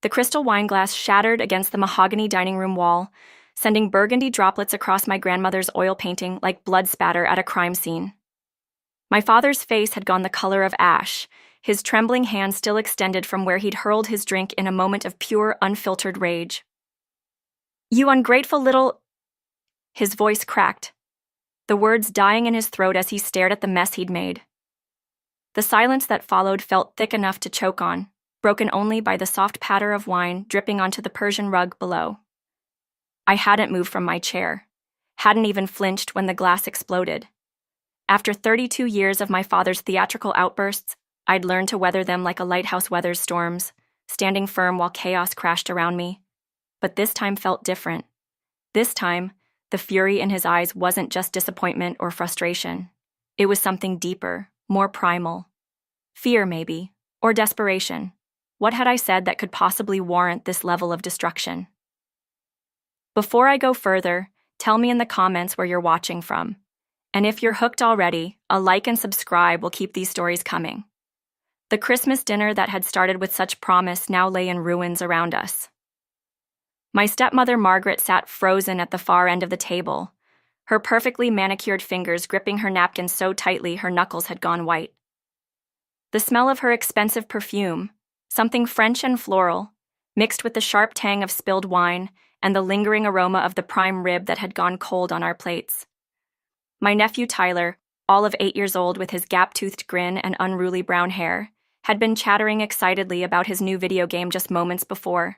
The crystal wine glass shattered against the mahogany dining room wall, sending burgundy droplets across my grandmother's oil painting like blood spatter at a crime scene. My father's face had gone the color of ash, his trembling hand still extended from where he'd hurled his drink in a moment of pure, unfiltered rage. "You ungrateful little—" His voice cracked, the words dying in his throat as he stared at the mess he'd made. The silence that followed felt thick enough to choke on, broken only by the soft patter of wine dripping onto the Persian rug below. I hadn't moved from my chair, hadn't even flinched when the glass exploded. After 32 years of my father's theatrical outbursts, I'd learned to weather them like a lighthouse weathers storms, standing firm while chaos crashed around me. But this time felt different. This time, the fury in his eyes wasn't just disappointment or frustration. It was something deeper, more primal. Fear, maybe, or desperation. What had I said that could possibly warrant this level of destruction? Before I go further, tell me in the comments where you're watching from. And if you're hooked already, a like and subscribe will keep these stories coming. The Christmas dinner that had started with such promise now lay in ruins around us. My stepmother Margaret sat frozen at the far end of the table, her perfectly manicured fingers gripping her napkin so tightly her knuckles had gone white. The smell of her expensive perfume, something French and floral, mixed with the sharp tang of spilled wine and the lingering aroma of the prime rib that had gone cold on our plates. My nephew Tyler, all of 8 years old with his gap-toothed grin and unruly brown hair, had been chattering excitedly about his new video game just moments before.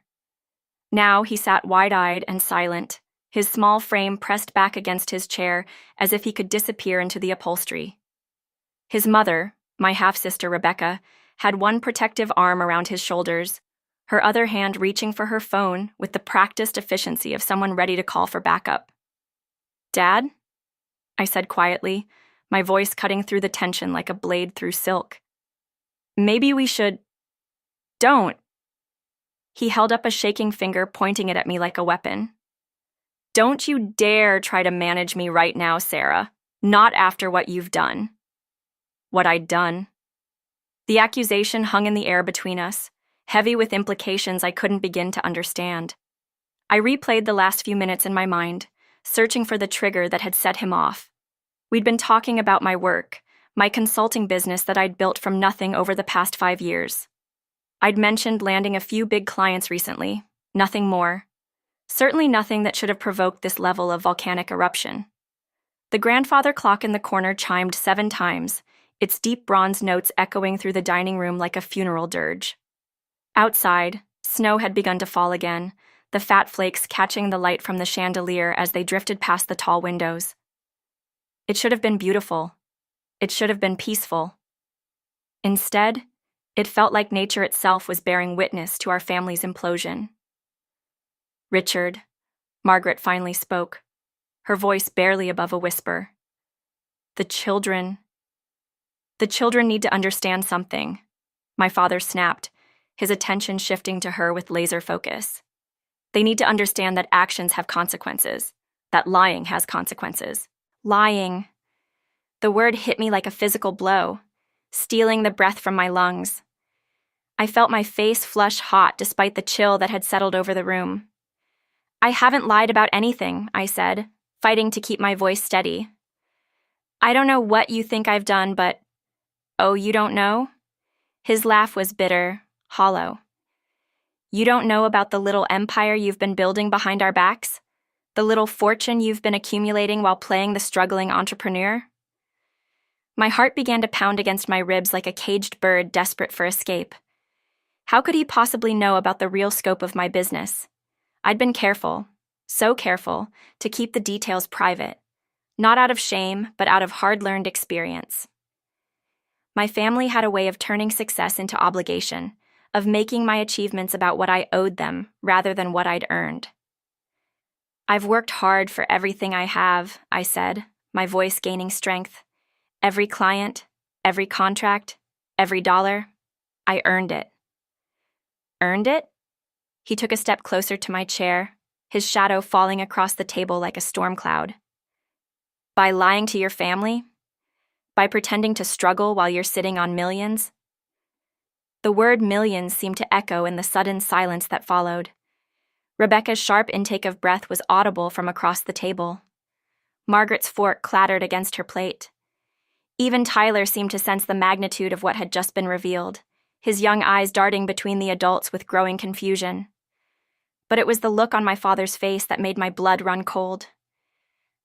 Now he sat wide-eyed and silent, his small frame pressed back against his chair as if he could disappear into the upholstery. His mother, my half-sister Rebecca, had one protective arm around his shoulders, her other hand reaching for her phone with the practiced efficiency of someone ready to call for backup. "Dad?" I said quietly, my voice cutting through the tension like a blade through silk. "Maybe we should—" "Don't!" He held up a shaking finger, pointing it at me like a weapon. "Don't you dare try to manage me right now, Sarah. Not after what you've done." What I'd done. The accusation hung in the air between us, heavy with implications I couldn't begin to understand. I replayed the last few minutes in my mind, searching for the trigger that had set him off. We'd been talking about my work, my consulting business that I'd built from nothing over the past 5 years. I'd mentioned landing a few big clients recently, nothing more. Certainly nothing that should have provoked this level of volcanic eruption. The grandfather clock in the corner chimed 7 times, its deep bronze notes echoing through the dining room like a funeral dirge. Outside, snow had begun to fall again, the fat flakes catching the light from the chandelier as they drifted past the tall windows. It should have been beautiful. It should have been peaceful. Instead, it felt like nature itself was bearing witness to our family's implosion. "Richard," Margaret finally spoke, her voice barely above a whisper. The children need to understand something," my father snapped, his attention shifting to her with laser focus. "They need to understand that actions have consequences, that lying has consequences." Lying. The word hit me like a physical blow, stealing the breath from my lungs. I felt my face flush hot despite the chill that had settled over the room. "I haven't lied about anything," I said, fighting to keep my voice steady. "I don't know what you think I've done, but—" "Oh, you don't know?" His laugh was bitter, hollow. "You don't know about the little empire you've been building behind our backs? The little fortune you've been accumulating while playing the struggling entrepreneur?" My heart began to pound against my ribs like a caged bird desperate for escape. How could he possibly know about the real scope of my business? I'd been careful, so careful, to keep the details private, not out of shame, but out of hard-learned experience. My family had a way of turning success into obligation, of making my achievements about what I owed them rather than what I'd earned. "I've worked hard for everything I have," I said, my voice gaining strength. "Every client, every contract, every dollar, I earned it." "Earned it?" He took a step closer to my chair, his shadow falling across the table like a storm cloud. "By lying to your family? By pretending to struggle while you're sitting on millions?" The word millions seemed to echo in the sudden silence that followed. Rebecca's sharp intake of breath was audible from across the table. Margaret's fork clattered against her plate. Even Tyler seemed to sense the magnitude of what had just been revealed, his young eyes darting between the adults with growing confusion. But it was the look on my father's face that made my blood run cold.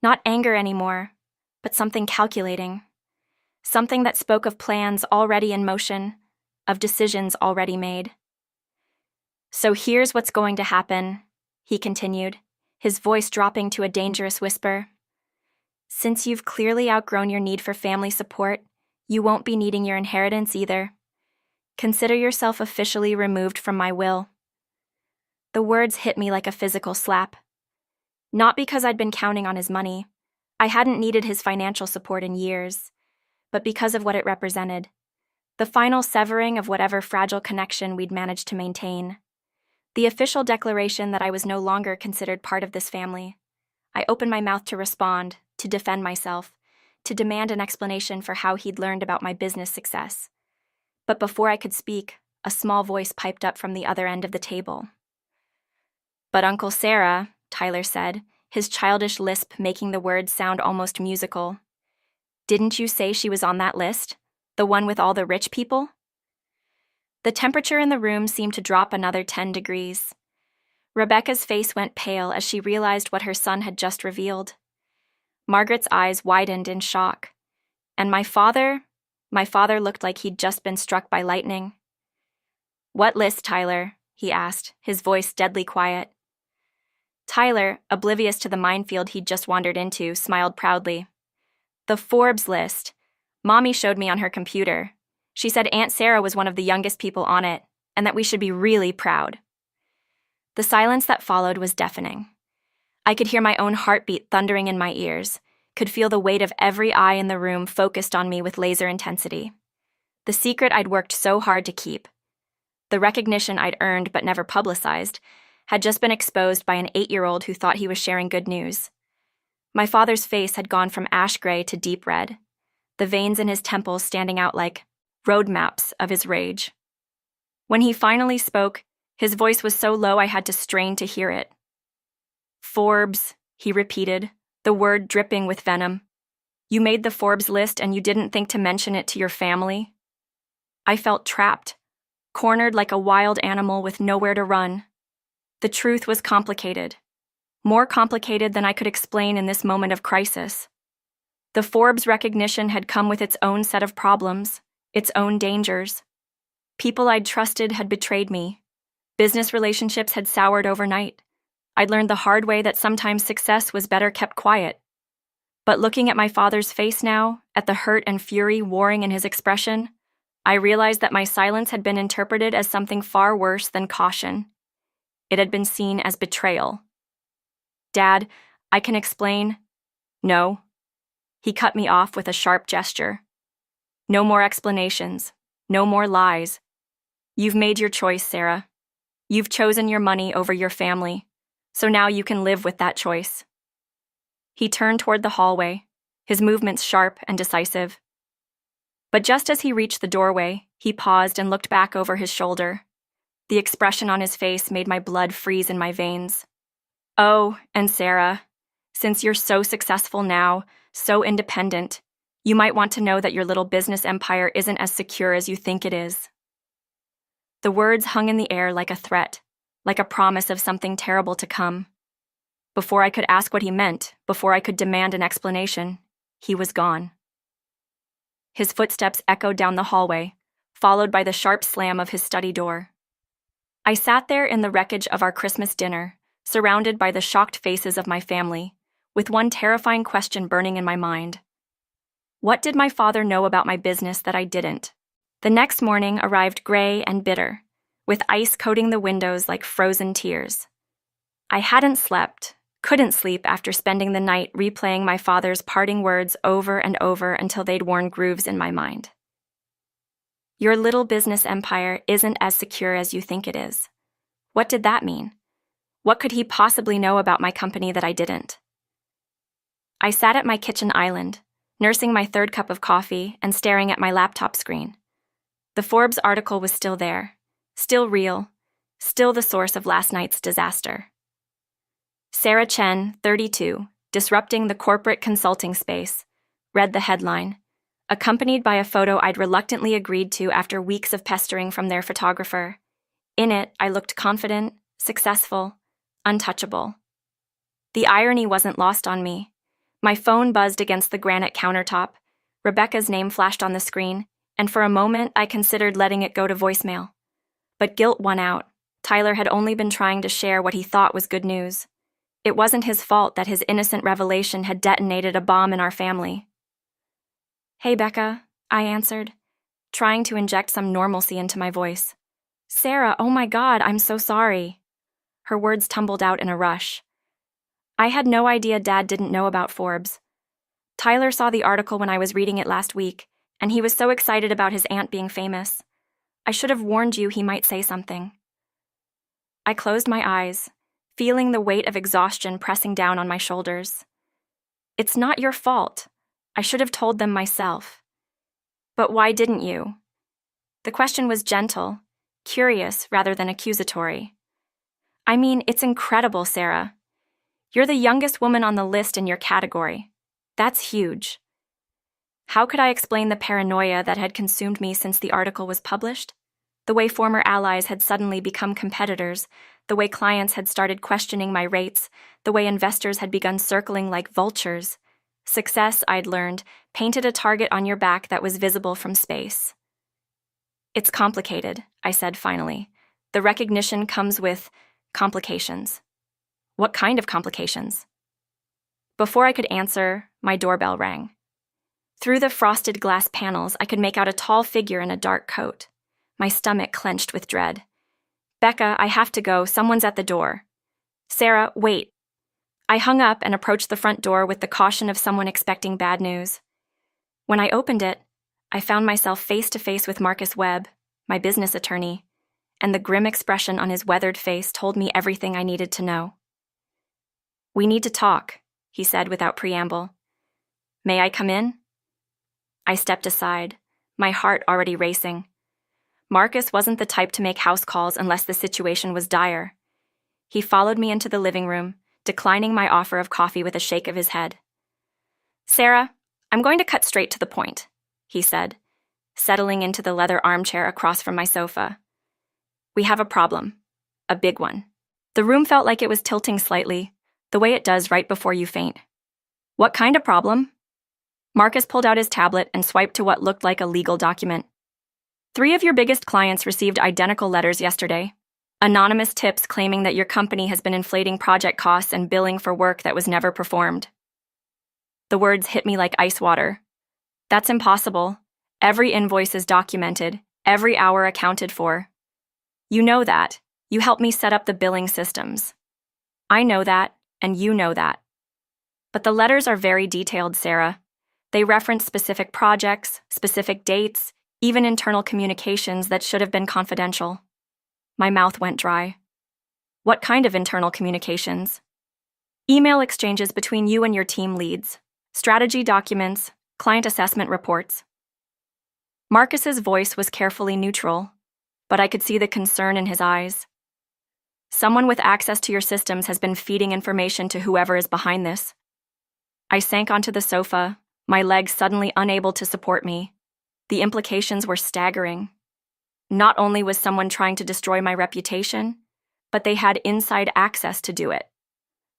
Not anger anymore, but something calculating. Something that spoke of plans already in motion, of decisions already made. "So here's what's going to happen," he continued, his voice dropping to a dangerous whisper. "Since you've clearly outgrown your need for family support, you won't be needing your inheritance either. Consider yourself officially removed from my will." The words hit me like a physical slap. Not because I'd been counting on his money. I hadn't needed his financial support in years, but because of what it represented. The final severing of whatever fragile connection we'd managed to maintain. The official declaration that I was no longer considered part of this family. I opened my mouth to respond, to defend myself, to demand an explanation for how he'd learned about my business success. But before I could speak, a small voice piped up from the other end of the table. "But Uncle Sarah," Tyler said, his childish lisp making the words sound almost musical. "Didn't you say she was on that list? The one with all the rich people?" The temperature in the room seemed to drop another 10 degrees. Rebecca's face went pale as she realized what her son had just revealed. Margaret's eyes widened in shock. And my father looked like he'd just been struck by lightning. "What list, Tyler?" he asked, his voice deadly quiet. Tyler, oblivious to the minefield he'd just wandered into, smiled proudly. "The Forbes list. Mommy showed me on her computer. She said Aunt Sarah was one of the youngest people on it, and that we should be really proud." The silence that followed was deafening. I could hear my own heartbeat thundering in my ears, could feel the weight of every eye in the room focused on me with laser intensity. The secret I'd worked so hard to keep, the recognition I'd earned but never publicized, had just been exposed by an 8-year-old who thought he was sharing good news. My father's face had gone from ash gray to deep red, the veins in his temples standing out like road maps of his rage. When he finally spoke, his voice was so low I had to strain to hear it. "Forbes," he repeated, the word dripping with venom. "You made the Forbes list and you didn't think to mention it to your family?" I felt trapped, cornered like a wild animal with nowhere to run. The truth was complicated. More complicated than I could explain in this moment of crisis. The Forbes recognition had come with its own set of problems, its own dangers. People I'd trusted had betrayed me. Business relationships had soured overnight. I'd learned the hard way that sometimes success was better kept quiet. But looking at my father's face now, at the hurt and fury warring in his expression, I realized that my silence had been interpreted as something far worse than caution. It had been seen as betrayal. "Dad, I can explain." "No." He cut me off with a sharp gesture. "No more explanations. No more lies. You've made your choice, Sarah. You've chosen your money over your family, so now you can live with that choice." He turned toward the hallway, his movements sharp and decisive. But just as he reached the doorway, he paused and looked back over his shoulder. The expression on his face made my blood freeze in my veins. "Oh, and Sarah, since you're so successful now, so independent, you might want to know that your little business empire isn't as secure as you think it is." The words hung in the air like a threat, like a promise of something terrible to come. Before I could ask what he meant, before I could demand an explanation, he was gone. His footsteps echoed down the hallway, followed by the sharp slam of his study door. I sat there in the wreckage of our Christmas dinner, surrounded by the shocked faces of my family, with one terrifying question burning in my mind. What did my father know about my business that I didn't? The next morning arrived gray and bitter, with ice coating the windows like frozen tears. I hadn't slept, couldn't sleep after spending the night replaying my father's parting words over and over until they'd worn grooves in my mind. Your little business empire isn't as secure as you think it is. What did that mean? What could he possibly know about my company that I didn't? I sat at my kitchen island, nursing my third cup of coffee and staring at my laptop screen. The Forbes article was still there, still real, still the source of last night's disaster. Sarah Chen, 32, disrupting the corporate consulting space, read the headline, accompanied by a photo I'd reluctantly agreed to after weeks of pestering from their photographer. In it, I looked confident, successful, untouchable. The irony wasn't lost on me. My phone buzzed against the granite countertop. Rebecca's name flashed on the screen, and for a moment I considered letting it go to voicemail. But guilt won out. Tyler had only been trying to share what he thought was good news. It wasn't his fault that his innocent revelation had detonated a bomb in our family. "Hey, Becca," I answered, trying to inject some normalcy into my voice. "Sarah, oh my God, I'm so sorry." Her words tumbled out in a rush. I had no idea Dad didn't know about Forbes. Tyler saw the article when I was reading it last week, and he was so excited about his aunt being famous. I should have warned you he might say something. I closed my eyes, feeling the weight of exhaustion pressing down on my shoulders. "It's not your fault. I should have told them myself." "But why didn't you?" The question was gentle, curious rather than accusatory. "I mean, it's incredible, Sarah. You're the youngest woman on the list in your category. That's huge." How could I explain the paranoia that had consumed me since the article was published? The way former allies had suddenly become competitors, the way clients had started questioning my rates, the way investors had begun circling like vultures. Success, I'd learned, painted a target on your back that was visible from space. "It's complicated," I said finally. "The recognition comes with complications." "What kind of complications?" Before I could answer, my doorbell rang. Through the frosted glass panels, I could make out a tall figure in a dark coat. My stomach clenched with dread. "Becca, I have to go. Someone's at the door." "Sarah, wait." I hung up and approached the front door with the caution of someone expecting bad news. When I opened it, I found myself face to face with Marcus Webb, my business attorney, and the grim expression on his weathered face told me everything I needed to know. "We need to talk," he said without preamble. "May I come in?" I stepped aside, my heart already racing. Marcus wasn't the type to make house calls unless the situation was dire. He followed me into the living room, declining my offer of coffee with a shake of his head. "Sarah, I'm going to cut straight to the point," he said, settling into the leather armchair across from my sofa. "We have a problem. A big one." The room felt like it was tilting slightly, the way it does right before you faint. "What kind of problem?" Marcus pulled out his tablet and swiped to what looked like a legal document. 3 of your biggest clients received identical letters yesterday. Anonymous tips claiming that your company has been inflating project costs and billing for work that was never performed. The words hit me like ice water. "That's impossible. Every invoice is documented, every hour accounted for." "You know that. You helped me set up the billing systems." "I know that, and you know that." "But the letters are very detailed, Sarah. They reference specific projects, specific dates, even internal communications that should have been confidential." My mouth went dry. "What kind of internal communications?" "Email exchanges between you and your team leads, strategy documents, client assessment reports." Marcus's voice was carefully neutral, but I could see the concern in his eyes. "Someone with access to your systems has been feeding information to whoever is behind this." I sank onto the sofa, my legs suddenly unable to support me. The implications were staggering. Not only was someone trying to destroy my reputation, but they had inside access to do it.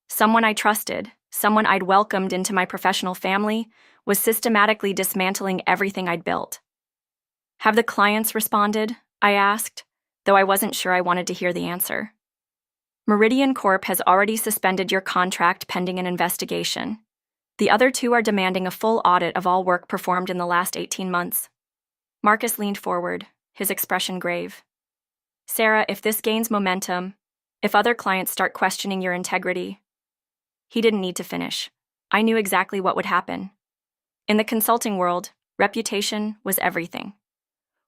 Someone I trusted, someone I'd welcomed into my professional family, was systematically dismantling everything I'd built. "Have the clients responded?" I asked, though I wasn't sure I wanted to hear the answer. "Meridian Corp has already suspended your contract pending an investigation. The other 2 are demanding a full audit of all work performed in the last 18 months. Marcus leaned forward, his expression grave. "Sarah, if this gains momentum, if other clients start questioning your integrity..." He didn't need to finish. I knew exactly what would happen. In the consulting world, reputation was everything.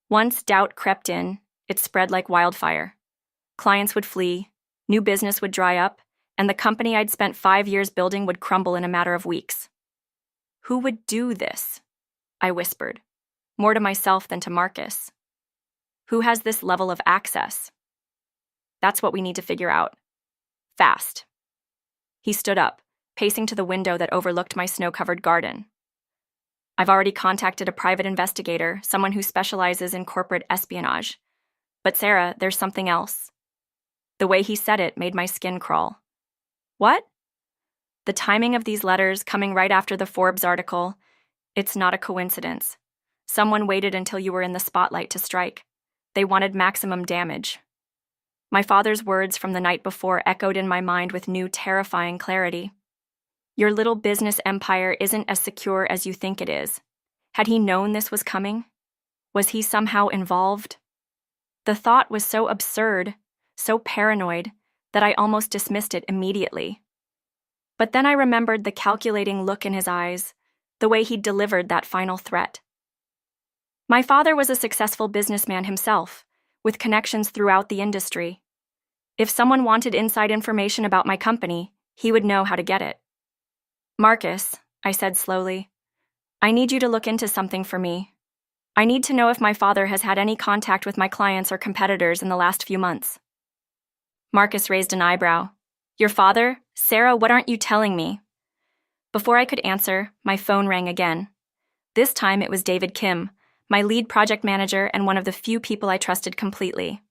Once doubt crept in, it spread like wildfire. Clients would flee, new business would dry up, and the company I'd spent 5 years building would crumble in a matter of weeks. "Who would do this?" I whispered, more to myself than to Marcus. Who has this level of access? That's what we need to figure out. Fast. He stood up, pacing to the window that overlooked my snow-covered garden. I've already contacted a private investigator, someone who specializes in corporate espionage. But Sarah, there's something else. The way he said it made my skin crawl. What? The timing of these letters coming right after the Forbes article, it's not a coincidence. Someone waited until you were in the spotlight to strike. They wanted maximum damage. My father's words from the night before echoed in my mind with new, terrifying clarity. Your little business empire isn't as secure as you think it is. Had he known this was coming? Was he somehow involved? The thought was so absurd, so paranoid, that I almost dismissed it immediately. But then I remembered the calculating look in his eyes, the way he delivered that final threat. My father was a successful businessman himself, with connections throughout the industry. If someone wanted inside information about my company, he would know how to get it. Marcus, I said slowly, I need you to look into something for me. I need to know if my father has had any contact with my clients or competitors in the last few months. Marcus raised an eyebrow. Your father? Sarah, what aren't you telling me? Before I could answer, my phone rang again. This time it was David Kim, my lead project manager and one of the few people I trusted completely.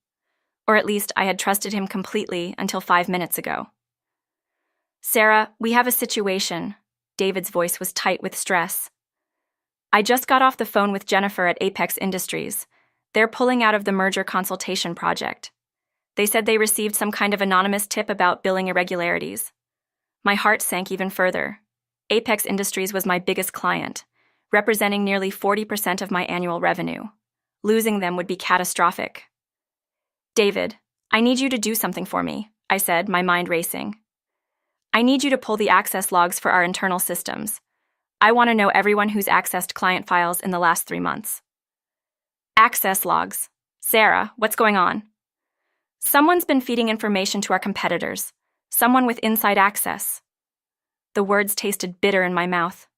Or at least I had trusted him completely until 5 minutes ago. Sarah, we have a situation. David's voice was tight with stress. I just got off the phone with Jennifer at Apex Industries. They're pulling out of the merger consultation project. They said they received some kind of anonymous tip about billing irregularities. My heart sank even further. Apex Industries was my biggest client, representing nearly 40% of my annual revenue. Losing them would be catastrophic. David, I need you to do something for me, I said, my mind racing. I need you to pull the access logs for our internal systems. I want to know everyone who's accessed client files in the last 3 months. Access logs. Sarah, what's going on? Someone's been feeding information to our competitors. Someone with inside access. The words tasted bitter in my mouth.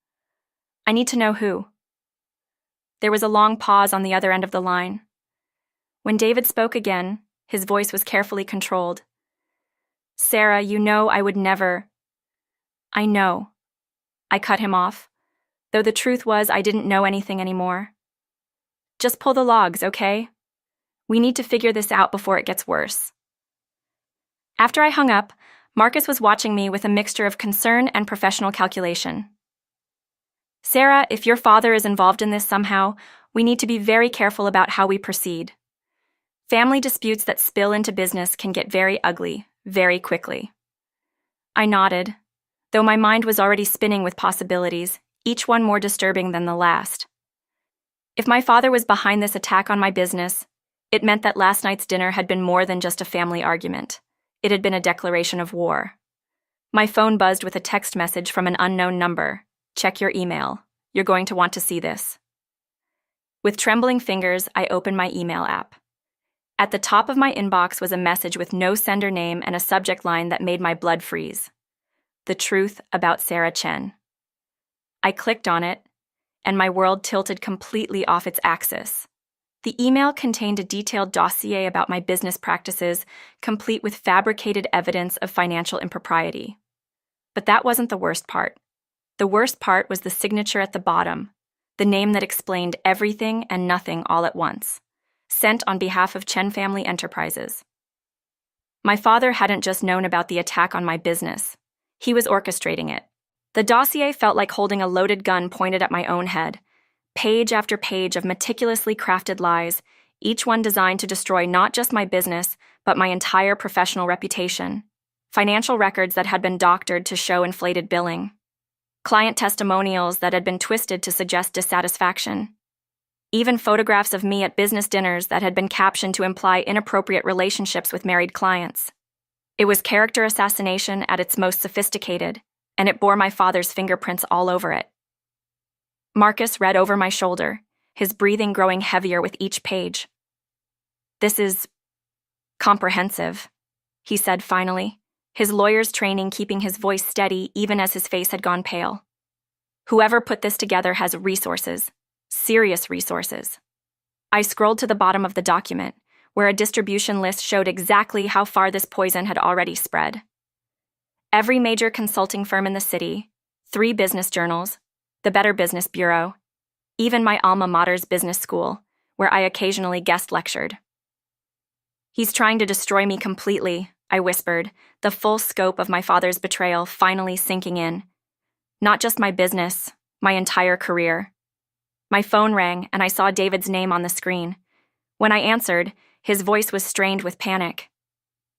I need to know who. There was a long pause on the other end of the line. When David spoke again, his voice was carefully controlled. Sarah, you know I would never. I know. I cut him off, though the truth was I didn't know anything anymore. Just pull the logs, okay? We need to figure this out before it gets worse. After I hung up, Marcus was watching me with a mixture of concern and professional calculation. Sarah, if your father is involved in this somehow, we need to be very careful about how we proceed. Family disputes that spill into business can get very ugly, very quickly. I nodded, though my mind was already spinning with possibilities, each one more disturbing than the last. If my father was behind this attack on my business, it meant that last night's dinner had been more than just a family argument. It had been a declaration of war. My phone buzzed with a text message from an unknown number. Check your email. You're going to want to see this. With trembling fingers, I opened my email app. At the top of my inbox was a message with no sender name and a subject line that made my blood freeze. The truth about Sarah Chen. I clicked on it, and my world tilted completely off its axis. The email contained a detailed dossier about my business practices, complete with fabricated evidence of financial impropriety. But that wasn't the worst part. The worst part was the signature at the bottom, the name that explained everything and nothing all at once, sent on behalf of Chen Family Enterprises. My father hadn't just known about the attack on my business. He was orchestrating it. The dossier felt like holding a loaded gun pointed at my own head. Page after page of meticulously crafted lies, each one designed to destroy not just my business, but my entire professional reputation. Financial records that had been doctored to show inflated billing. Client testimonials that had been twisted to suggest dissatisfaction. Even photographs of me at business dinners that had been captioned to imply inappropriate relationships with married clients. It was character assassination at its most sophisticated, and it bore my father's fingerprints all over it. Marcus read over my shoulder, his breathing growing heavier with each page. This is comprehensive, he said finally, his lawyer's training keeping his voice steady even as his face had gone pale. Whoever put this together has resources, serious resources. I scrolled to the bottom of the document, where a distribution list showed exactly how far this poison had already spread. Every major consulting firm in the city, 3 business journals, the Better Business Bureau, even my alma mater's business school, where I occasionally guest lectured. "He's trying to destroy me completely," I whispered, the full scope of my father's betrayal finally sinking in. Not just my business, my entire career. My phone rang, and I saw David's name on the screen. When I answered, his voice was strained with panic.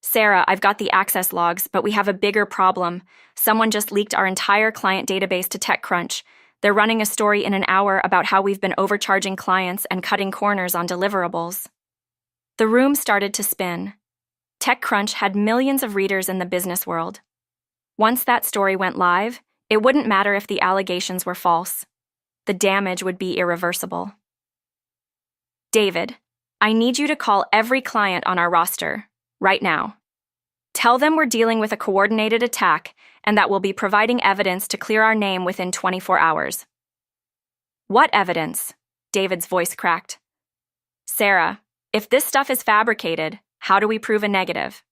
"Sarah, I've got the access logs, but we have a bigger problem. Someone just leaked our entire client database to TechCrunch. They're running a story in an hour about how we've been overcharging clients and cutting corners on deliverables." The room started to spin. TechCrunch had millions of readers in the business world. Once that story went live, it wouldn't matter if the allegations were false. The damage would be irreversible. "David, I need you to call every client on our roster, right now. Tell them we're dealing with a coordinated attack and that we'll be providing evidence to clear our name within 24 hours. "What evidence?" David's voice cracked. "Sarah, if this stuff is fabricated, how do we prove a negative?"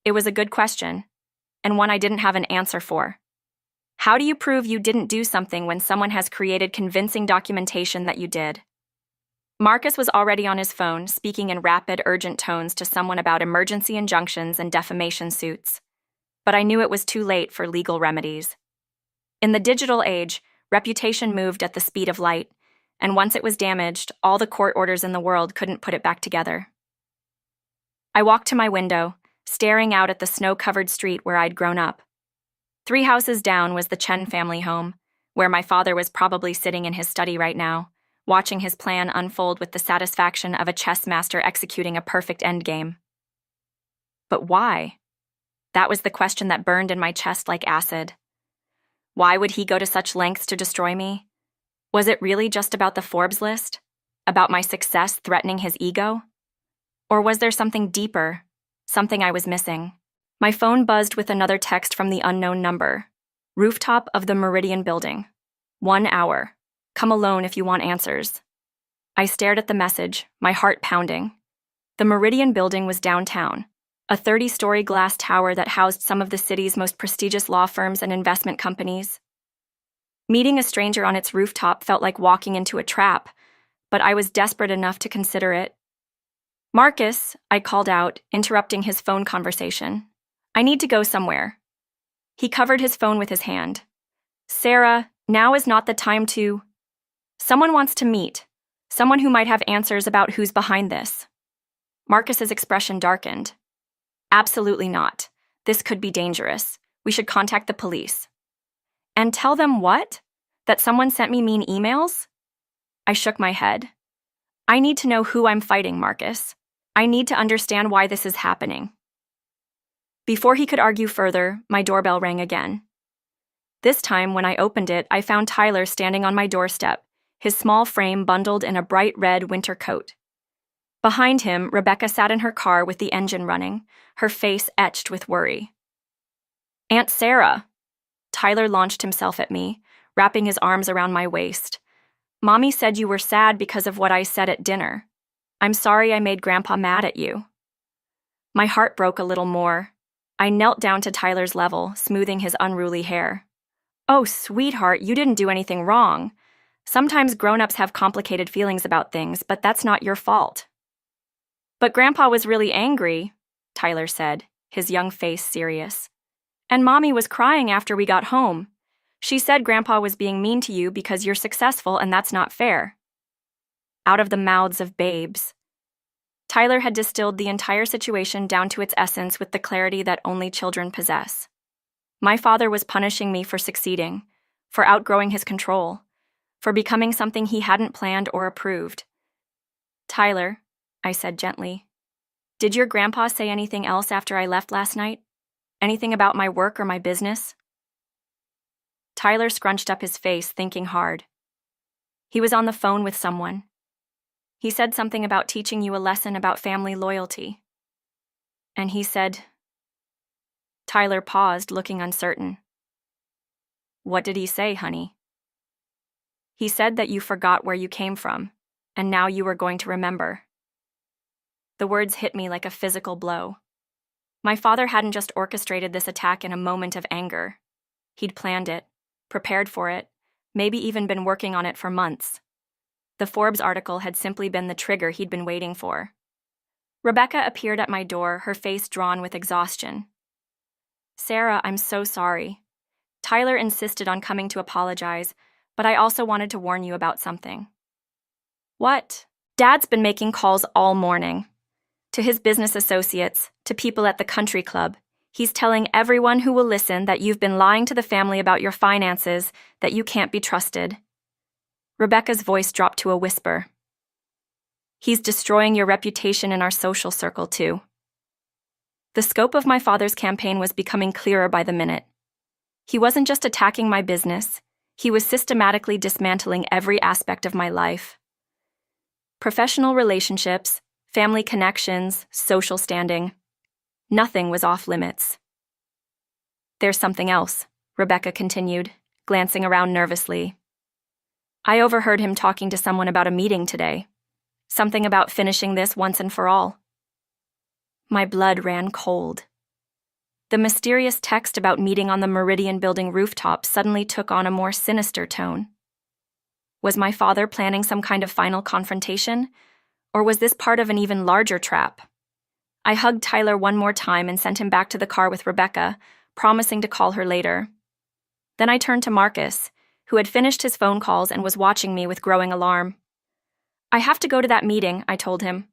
It was a good question, and one I didn't have an answer for. How do you prove you didn't do something when someone has created convincing documentation that you did? Marcus was already on his phone, speaking in rapid, urgent tones to someone about emergency injunctions and defamation suits. But I knew it was too late for legal remedies. In the digital age, reputation moved at the speed of light, and once it was damaged, all the court orders in the world couldn't put it back together. I walked to my window, staring out at the snow-covered street where I'd grown up. 3 houses down was the Chen family home, where my father was probably sitting in his study right now, watching his plan unfold with the satisfaction of a chess master executing a perfect endgame. But why? That was the question that burned in my chest like acid. Why would he go to such lengths to destroy me? Was it really just about the Forbes list? About my success threatening his ego? Or was there something deeper, something I was missing? My phone buzzed with another text from the unknown number. "Rooftop of the Meridian Building. 1 hour. Come alone if you want answers." I stared at the message, my heart pounding. The Meridian Building was downtown, a 30-story glass tower that housed some of the city's most prestigious law firms and investment companies. Meeting a stranger on its rooftop felt like walking into a trap, but I was desperate enough to consider it. "Marcus," I called out, interrupting his phone conversation. "I need to go somewhere." He covered his phone with his hand. "Sarah, now is not the time to... Someone wants to meet. Someone who might have answers about who's behind this." Marcus's expression darkened. "Absolutely not. This could be dangerous. We should contact the police." "And tell them what? That someone sent me mean emails?" I shook my head. "I need to know who I'm fighting, Marcus. I need to understand why this is happening." Before he could argue further, my doorbell rang again. This time, when I opened it, I found Tyler standing on my doorstep, his small frame bundled in a bright red winter coat. Behind him, Rebecca sat in her car with the engine running, her face etched with worry. "Aunt Sarah!" Tyler launched himself at me, wrapping his arms around my waist. "Mommy said you were sad because of what I said at dinner. I'm sorry I made Grandpa mad at you." My heart broke a little more. I knelt down to Tyler's level, smoothing his unruly hair. "Oh, sweetheart, you didn't do anything wrong. Sometimes grown-ups have complicated feelings about things, but that's not your fault." "But Grandpa was really angry," Tyler said, his young face serious. "And Mommy was crying after we got home. She said Grandpa was being mean to you because you're successful and that's not fair." Out of the mouths of babes. Tyler had distilled the entire situation down to its essence with the clarity that only children possess. My father was punishing me for succeeding, for outgrowing his control, for becoming something he hadn't planned or approved. "Tyler," I said gently, "did your grandpa say anything else after I left last night? Anything about my work or my business?" Tyler scrunched up his face, thinking hard. He was on the phone with someone. He said something about teaching you a lesson about family loyalty. And he said... Tyler paused, looking uncertain. "What did he say, honey?" "He said that you forgot where you came from, and now you are going to remember." The words hit me like a physical blow. My father hadn't just orchestrated this attack in a moment of anger. He'd planned it, prepared for it, maybe even been working on it for months. The Forbes article had simply been the trigger he'd been waiting for. Rebecca appeared at my door, her face drawn with exhaustion. "Sarah, I'm so sorry. Tyler insisted on coming to apologize, but I also wanted to warn you about something." "What?" "Dad's been making calls all morning. To his business associates, to people at the country club. He's telling everyone who will listen that you've been lying to the family about your finances, that you can't be trusted." Rebecca's voice dropped to a whisper. "He's destroying your reputation in our social circle, too." The scope of my father's campaign was becoming clearer by the minute. He wasn't just attacking my business, he was systematically dismantling every aspect of my life. Professional relationships, family connections, social standing. Nothing was off limits. "There's something else," Rebecca continued, glancing around nervously. "I overheard him talking to someone about a meeting today. Something about finishing this once and for all." My blood ran cold. The mysterious text about meeting on the Meridian Building rooftop suddenly took on a more sinister tone. Was my father planning some kind of final confrontation, or was this part of an even larger trap? I hugged Tyler one more time and sent him back to the car with Rebecca, promising to call her later. Then I turned to Marcus, who had finished his phone calls and was watching me with growing alarm. "I have to go to that meeting," I told him.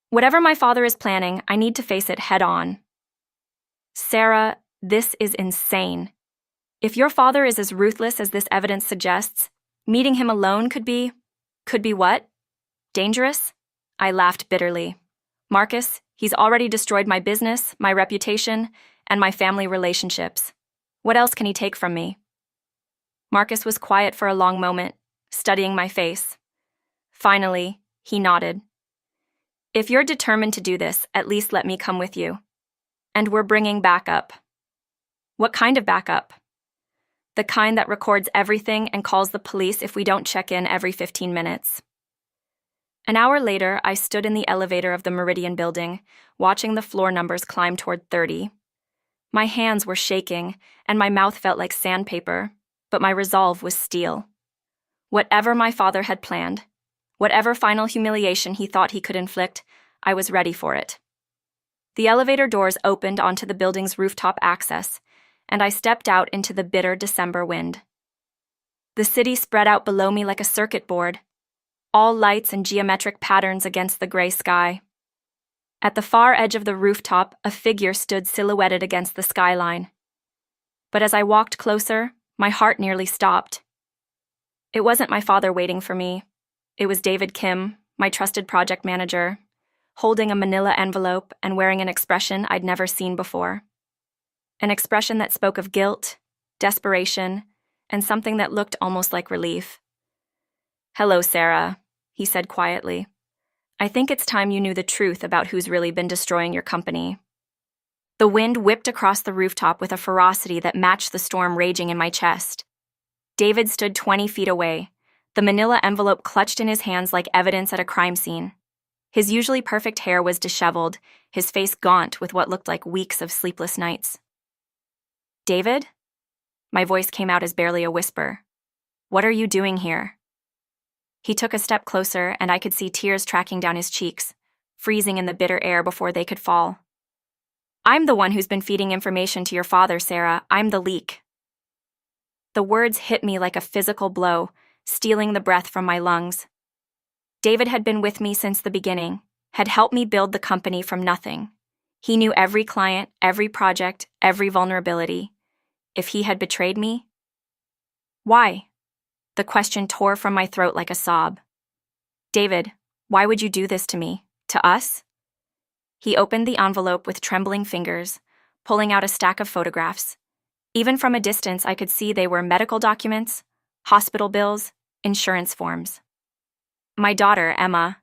"Whatever my father is planning, I need to face it head on." "Sarah, this is insane. If your father is as ruthless as this evidence suggests, meeting him alone could be what? Dangerous?" I laughed bitterly. "Marcus, he's already destroyed my business, my reputation, and my family relationships. What else can he take from me?" Marcus was quiet for a long moment, studying my face. Finally, he nodded. "If you're determined to do this, at least let me come with you. And we're bringing backup." "What kind of backup?" "The kind that records everything and calls the police if we don't check in every 15 minutes. An hour later, I stood in the elevator of the Meridian Building, watching the floor numbers climb toward 30. My hands were shaking, and my mouth felt like sandpaper, but my resolve was steel. Whatever my father had planned, whatever final humiliation he thought he could inflict, I was ready for it. The elevator doors opened onto the building's rooftop access, and I stepped out into the bitter December wind. The city spread out below me like a circuit board, all lights and geometric patterns against the gray sky. At the far edge of the rooftop, a figure stood silhouetted against the skyline. But as I walked closer, my heart nearly stopped. It wasn't my father waiting for me. It was David Kim, my trusted project manager, holding a manila envelope and wearing an expression I'd never seen before. An expression that spoke of guilt, desperation, and something that looked almost like relief. "Hello, Sarah," he said quietly. "I think it's time you knew the truth about who's really been destroying your company." The wind whipped across the rooftop with a ferocity that matched the storm raging in my chest. David stood 20 feet away, the manila envelope clutched in his hands like evidence at a crime scene. His usually perfect hair was disheveled, his face gaunt with what looked like weeks of sleepless nights. "David?" My voice came out as barely a whisper. "What are you doing here?" He took a step closer, and I could see tears tracking down his cheeks, freezing in the bitter air before they could fall. "I'm the one who's been feeding information to your father, Sarah. I'm the leak." The words hit me like a physical blow, stealing the breath from my lungs. David had been with me since the beginning, had helped me build the company from nothing. He knew every client, every project, every vulnerability. If he had betrayed me? Why? The question tore from my throat like a sob. "David, why would you do this to me? To us?" He opened the envelope with trembling fingers, pulling out a stack of photographs. Even from a distance, I could see they were medical documents, hospital bills, insurance forms. "My daughter, Emma.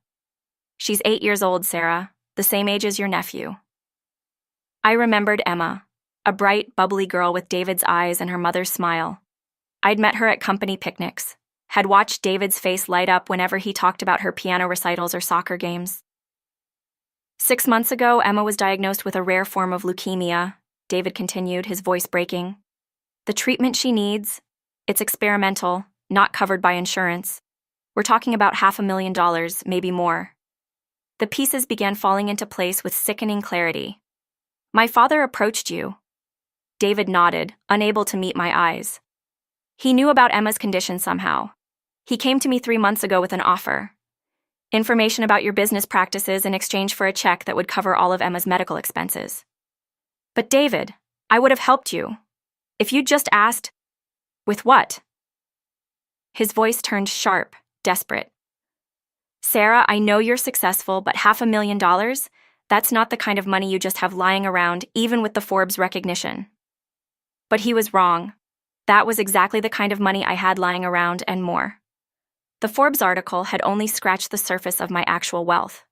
She's 8 years old, Sarah, the same age as your nephew." I remembered Emma, a bright, bubbly girl with David's eyes and her mother's smile. I'd met her at company picnics, had watched David's face light up whenever he talked about her piano recitals or soccer games. 6 months ago, Emma was diagnosed with a rare form of leukemia, David continued, his voice breaking. The treatment she needs, it's experimental, not covered by insurance. We're talking about $500,000, maybe more. The pieces began falling into place with sickening clarity. My father approached you. David nodded, unable to meet my eyes. He knew about Emma's condition somehow. He came to me 3 months ago with an offer. Information about your business practices in exchange for a check that would cover all of Emma's medical expenses. But David, I would have helped you. If you'd just asked, with what? His voice turned sharp, desperate. Sarah, I know you're successful, but $500,000? That's not the kind of money you just have lying around, even with the Forbes recognition. But he was wrong. That was exactly the kind of money I had lying around and more. The Forbes article had only scratched the surface of my actual wealth.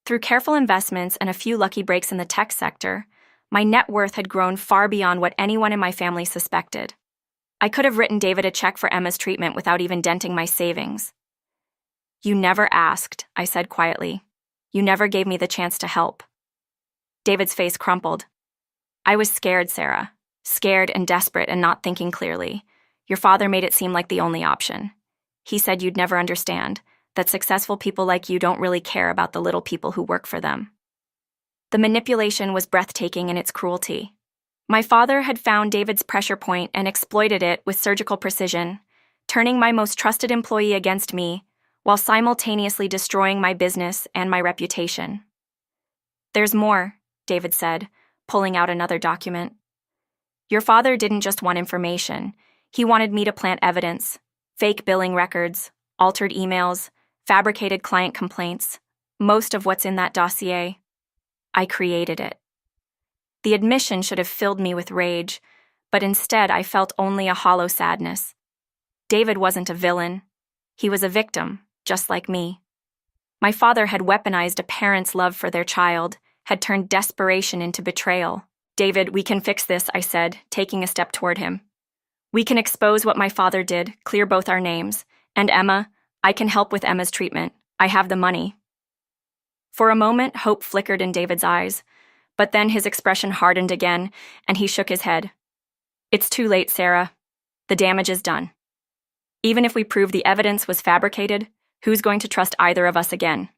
Through careful investments and a few lucky breaks in the tech sector, my net worth had grown far beyond what anyone in my family suspected. I could have written David a check for Emma's treatment without even denting my savings. You never asked, I said quietly. You never gave me the chance to help. David's face crumpled. I was scared, Sarah. Scared and desperate and not thinking clearly. Your father made it seem like the only option. He said you'd never understand, that successful people like you don't really care about the little people who work for them. The manipulation was breathtaking in its cruelty. My father had found David's pressure point and exploited it with surgical precision, turning my most trusted employee against me, while simultaneously destroying my business and my reputation. There's more, David said, pulling out another document. Your father didn't just want information. He wanted me to plant evidence, fake billing records, altered emails, fabricated client complaints, most of what's in that dossier. I created it. The admission should have filled me with rage, but instead I felt only a hollow sadness. David wasn't a villain. He was a victim, just like me. My father had weaponized a parent's love for their child, had turned desperation into betrayal. David, we can fix this, I said, taking a step toward him. We can expose what my father did, clear both our names. And Emma, I can help with Emma's treatment. I have the money. For a moment, hope flickered in David's eyes, but then his expression hardened again, and he shook his head. It's too late, Sarah. The damage is done. Even if we prove the evidence was fabricated, who's going to trust either of us again?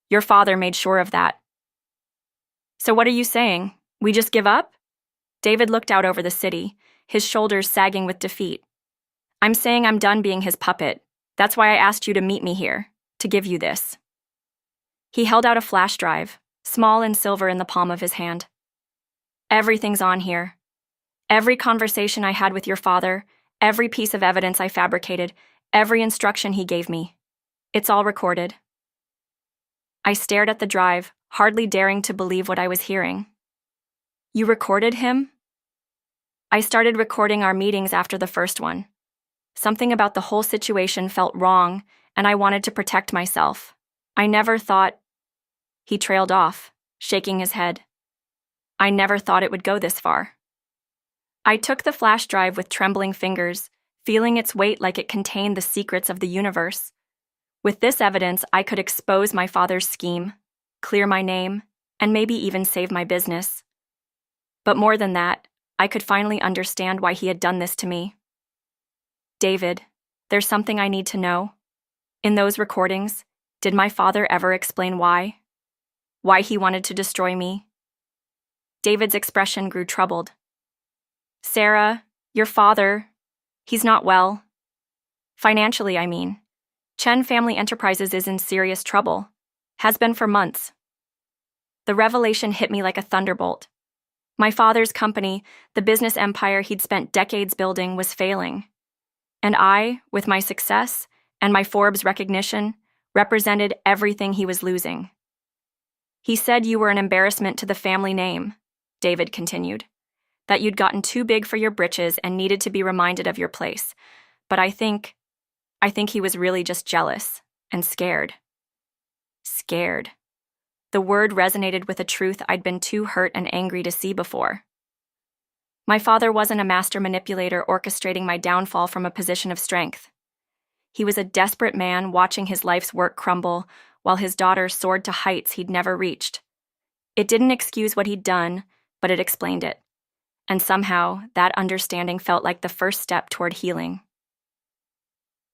Your father made sure of that. So what are you saying? We just give up? David looked out over the city, his shoulders sagging with defeat. I'm saying I'm done being his puppet. That's why I asked you to meet me here, to give you this. He held out a flash drive, small and silver in the palm of his hand. Everything's on here. Every conversation I had with your father, every piece of evidence I fabricated, every instruction he gave me. It's all recorded. I stared at the drive, hardly daring to believe what I was hearing. You recorded him? I started recording our meetings after the first one. Something about the whole situation felt wrong, and I wanted to protect myself. I never thought... He trailed off, shaking his head. I never thought it would go this far. I took the flash drive with trembling fingers, feeling its weight like it contained the secrets of the universe. With this evidence, I could expose my father's scheme, clear my name, and maybe even save my business. But more than that, I could finally understand why he had done this to me. David, there's something I need to know. In those recordings, did my father ever explain why? Why he wanted to destroy me? David's expression grew troubled. Sarah, your father, he's not well. Financially, I mean. Chen Family Enterprises is in serious trouble. Has been for months. The revelation hit me like a thunderbolt. My father's company, the business empire he'd spent decades building, was failing. And I, with my success and my Forbes recognition, represented everything he was losing. He said you were an embarrassment to the family name, David continued, that you'd gotten too big for your britches and needed to be reminded of your place. But I think he was really just jealous and scared. Scared. The word resonated with a truth I'd been too hurt and angry to see before. My father wasn't a master manipulator orchestrating my downfall from a position of strength. He was a desperate man watching his life's work crumble while his daughter soared to heights he'd never reached. It didn't excuse what he'd done, but it explained it. And somehow, that understanding felt like the first step toward healing.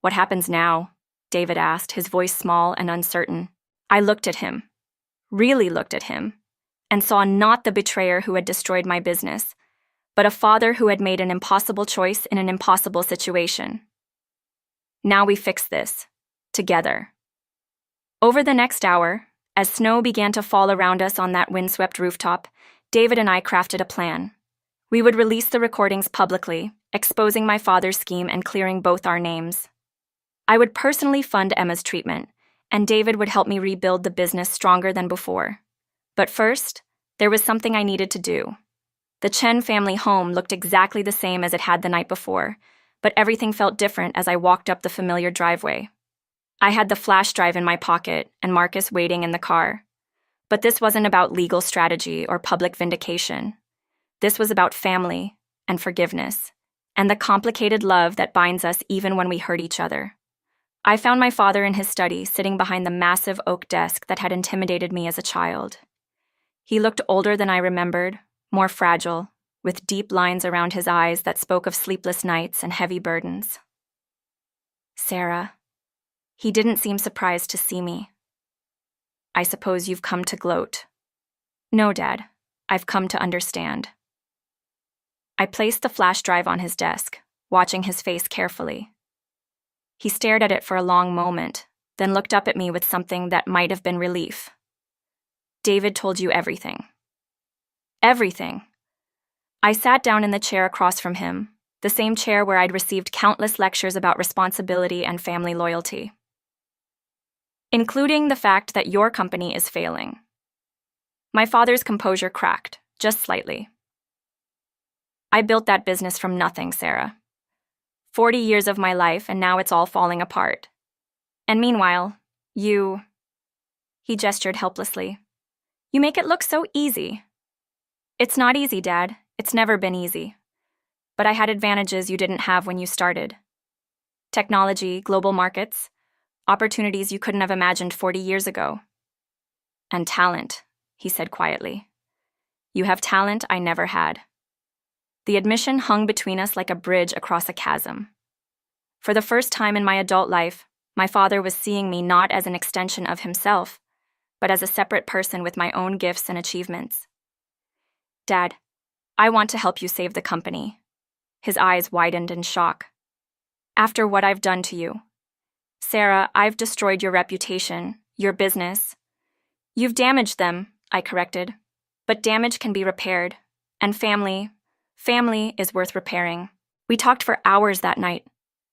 "What happens now?" David asked, his voice small and uncertain. I looked at him, really looked at him, and saw not the betrayer who had destroyed my business, but a father who had made an impossible choice in an impossible situation. "Now we fix this, together." Over the next hour, as snow began to fall around us on that windswept rooftop, David and I crafted a plan. We would release the recordings publicly, exposing my father's scheme and clearing both our names. I would personally fund Emma's treatment, and David would help me rebuild the business stronger than before. But first, there was something I needed to do. The Chen family home looked exactly the same as it had the night before, but everything felt different as I walked up the familiar driveway. I had the flash drive in my pocket and Marcus waiting in the car. But this wasn't about legal strategy or public vindication. This was about family and forgiveness, and the complicated love that binds us even when we hurt each other. I found my father in his study, sitting behind the massive oak desk that had intimidated me as a child. He looked older than I remembered, more fragile, with deep lines around his eyes that spoke of sleepless nights and heavy burdens. "Sarah." He didn't seem surprised to see me. "I suppose you've come to gloat." "No, Dad. I've come to understand." I placed the flash drive on his desk, watching his face carefully. He stared at it for a long moment, then looked up at me with something that might have been relief. "David told you everything." "Everything." I sat down in the chair across from him, the same chair where I'd received countless lectures about responsibility and family loyalty. "Including the fact that your company is failing." My father's composure cracked, just slightly. "I built that business from nothing, Sarah. 40 years of my life, and now it's all falling apart. And meanwhile, you..." He gestured helplessly. "You make it look so easy." "It's not easy, Dad. It's never been easy. But I had advantages you didn't have when you started. Technology, global markets, opportunities you couldn't have imagined 40 years ago. And talent," he said quietly. "You have talent I never had." The admission hung between us like a bridge across a chasm. For the first time in my adult life, my father was seeing me not as an extension of himself, but as a separate person with my own gifts and achievements. "Dad, I want to help you save the company." His eyes widened in shock. "After what I've done to you. Sarah, I've destroyed your reputation, your business." "You've damaged them," I corrected. "But damage can be repaired. And family is worth repairing." We talked for hours that night.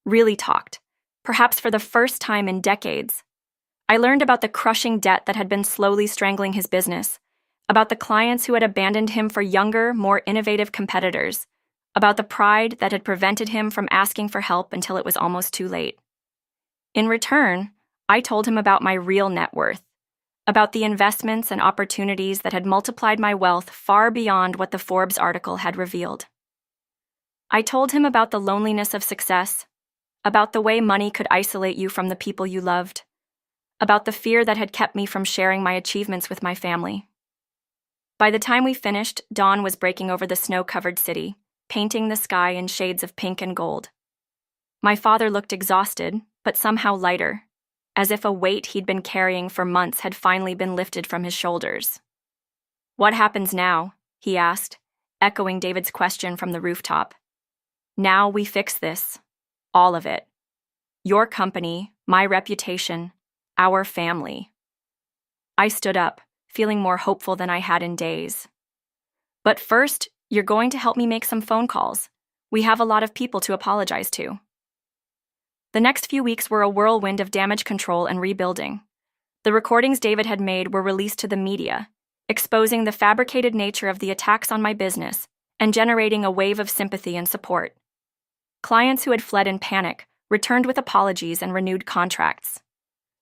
Really talked. Perhaps for the first time in decades. I learned about the crushing debt that had been slowly strangling his business, about the clients who had abandoned him for younger, more innovative competitors, about the pride that had prevented him from asking for help until it was almost too late. In return, I told him about my real net worth, about the investments and opportunities that had multiplied my wealth far beyond what the Forbes article had revealed. I told him about the loneliness of success, about the way money could isolate you from the people you loved, about the fear that had kept me from sharing my achievements with my family. By the time we finished, dawn was breaking over the snow-covered city, painting the sky in shades of pink and gold. My father looked exhausted, but somehow lighter, as if a weight he'd been carrying for months had finally been lifted from his shoulders. "What happens now?" he asked, echoing David's question from the rooftop. "Now we fix this. All of it. Your company, my reputation, our family." I stood up, feeling more hopeful than I had in days. "But first, you're going to help me make some phone calls. We have a lot of people to apologize to." The next few weeks were a whirlwind of damage control and rebuilding. The recordings David had made were released to the media, exposing the fabricated nature of the attacks on my business and generating a wave of sympathy and support. Clients who had fled in panic returned with apologies and renewed contracts.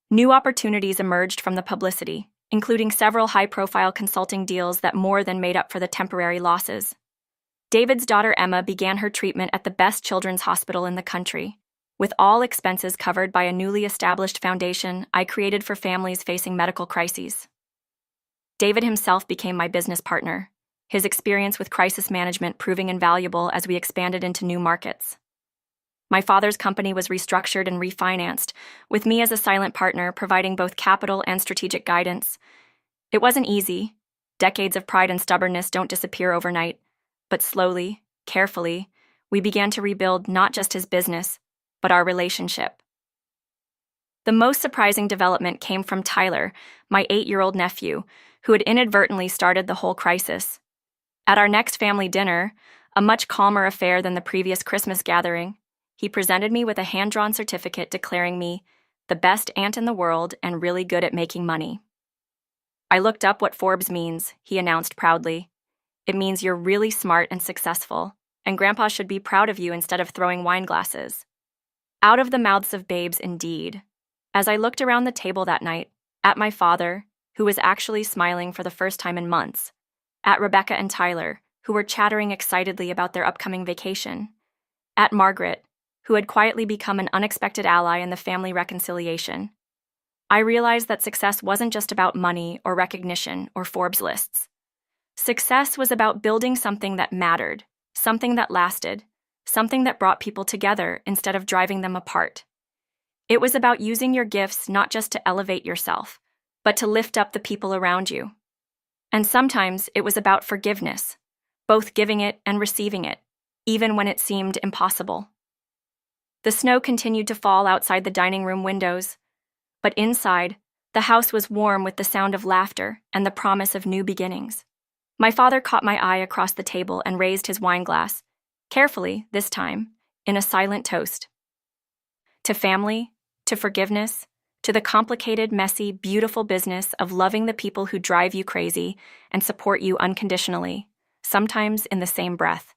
New opportunities emerged from the publicity, including several high-profile consulting deals that more than made up for the temporary losses. David's daughter Emma began her treatment at the best children's hospital in the country, With all expenses covered by a newly established foundation I created for families facing medical crises. David himself became my business partner, his experience with crisis management proving invaluable as we expanded into new markets. My father's company was restructured and refinanced, with me as a silent partner providing both capital and strategic guidance. It wasn't easy. Decades of pride and stubbornness don't disappear overnight, but slowly, carefully, we began to rebuild not just his business, but our relationship. The most surprising development came from Tyler, my 8-year-old nephew, who had inadvertently started the whole crisis. At our next family dinner, a much calmer affair than the previous Christmas gathering, he presented me with a hand-drawn certificate declaring me the best aunt in the world and really good at making money. I looked up what Forbes means, he announced proudly. It means you're really smart and successful, and Grandpa should be proud of you instead of throwing wine glasses. Out of the mouths of babes, indeed. As I looked around the table that night, at my father, who was actually smiling for the first time in months, at Rebecca and Tyler, who were chattering excitedly about their upcoming vacation, at Margaret, who had quietly become an unexpected ally in the family reconciliation, I realized that success wasn't just about money or recognition or Forbes lists. Success was about building something that mattered, something that lasted, something that brought people together instead of driving them apart. It was about using your gifts not just to elevate yourself, but to lift up the people around you. And sometimes it was about forgiveness, both giving it and receiving it, even when it seemed impossible. The snow continued to fall outside the dining room windows, but inside, the house was warm with the sound of laughter and the promise of new beginnings. My father caught my eye across the table and raised his wine glass, carefully, this time, in a silent toast. To family, to forgiveness, to the complicated, messy, beautiful business of loving the people who drive you crazy and support you unconditionally, sometimes in the same breath.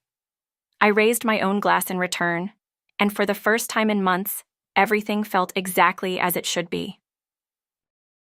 I raised my own glass in return, and for the first time in months, everything felt exactly as it should be.